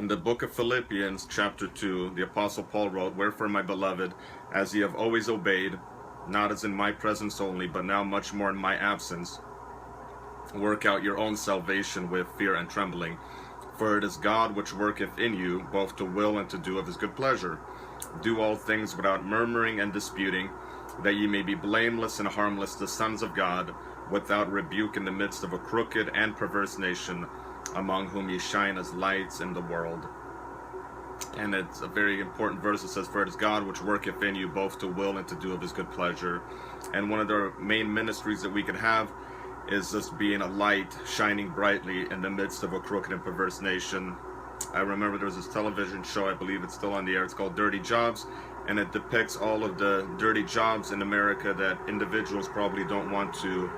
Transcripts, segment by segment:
In the book of Philippians, chapter 2, the Apostle Paul wrote, "Wherefore, my beloved, as ye have always obeyed, not as in my presence only, but now much more in my absence, work out your own salvation with fear and trembling. For it is God which worketh in you, both to will and to do of his good pleasure. Do all things without murmuring and disputing, that ye may be blameless and harmless, the sons of God, without rebuke in the midst of a crooked and perverse nation, among whom ye shine as lights in the world." And it's a very important verse. It says, "For it is God which worketh in you, both to will and to do of his good pleasure." And one of the main ministries that we can have is just being a light shining brightly in the midst of a crooked and perverse nation. I remember there was this television show, I believe it's still on the air, it's called Dirty Jobs, and it depicts all of the dirty jobs in America that individuals probably don't want to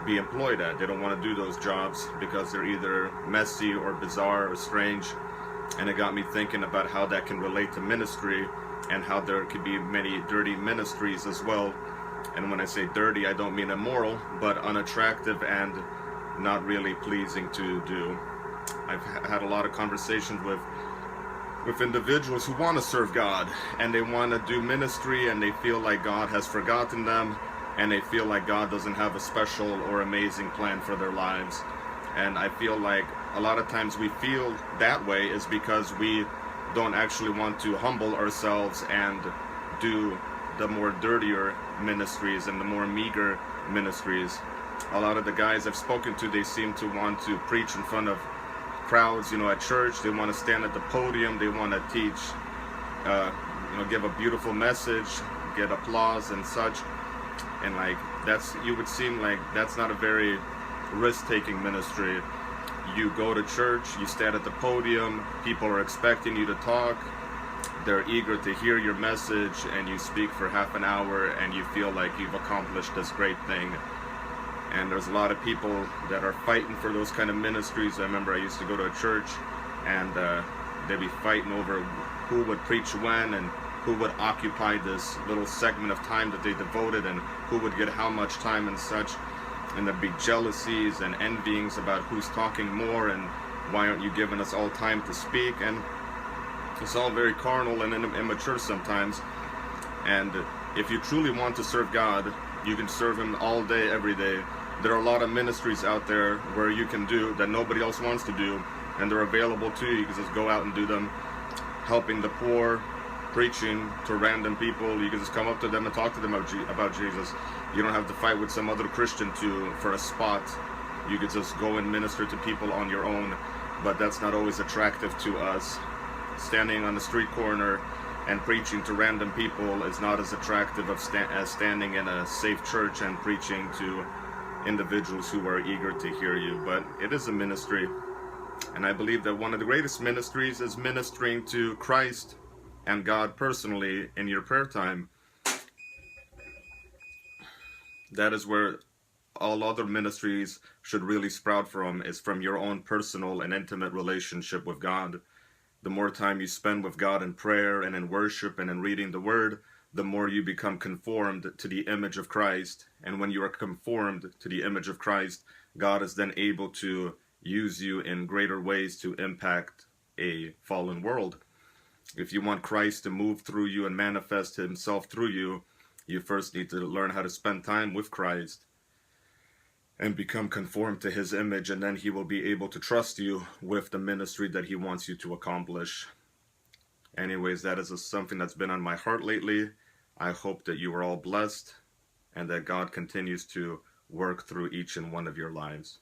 be employed at. They don't want to do those jobs because they're either messy or bizarre or strange. And it got me thinking about how that can relate to ministry and how there could be many dirty ministries as well. And when I say dirty, I don't mean immoral, but unattractive and not really pleasing to do. I've had a lot of conversations with individuals who want to serve God, and they want to do ministry, and they feel like God has forgotten them, and they feel like God doesn't have a special or amazing plan for their lives. And I feel like a lot of times we feel that way is because we don't actually want to humble ourselves and do the more dirtier ministries and the more meager ministries. A lot of the guys I've spoken to, they seem to want to preach in front of crowds, at church. They want to stand at the podium. They want to teach, give a beautiful message, get applause and such. And you would seem like that's not a very risk-taking ministry. You go to church, you stand at the podium, people are expecting you to talk, they're eager to hear your message, and you speak for half an hour and you feel like you've accomplished this great thing. And there's a lot of people that are fighting for those kind of ministries. I remember I used to go to a church, and they'd be fighting over who would preach when and who would occupy this little segment of time that they devoted and who would get how much time and such. And there'd be jealousies and envyings about who's talking more and why aren't you giving us all time to speak. And it's all very carnal and immature sometimes. And if you truly want to serve God, you can serve him all day, every day. There are a lot of ministries out there where you can do that nobody else wants to do, and they're available to you. You can just go out and do them. Helping the poor, preaching to random people. You can just come up to them and talk to them about Jesus. You don't have to fight with some other Christian for a spot. You could just go and minister to people on your own, but that's not always attractive to us. Standing on the street corner and preaching to random people is not as attractive as standing in a safe church and preaching to individuals who are eager to hear you. But it is a ministry, and I believe that one of the greatest ministries is ministering to Christ and God personally in your prayer time. That is where all other ministries should really sprout from, is from your own personal and intimate relationship with God. The more time you spend with God in prayer and in worship and in reading the Word, the more you become conformed to the image of Christ. And when you are conformed to the image of Christ, God is then able to use you in greater ways to impact a fallen world. If you want Christ to move through you and manifest himself through you, you first need to learn how to spend time with Christ and become conformed to his image, and then he will be able to trust you with the ministry that he wants you to accomplish. Anyways, that is something that's been on my heart lately. I hope that you are all blessed and that God continues to work through each and one of your lives.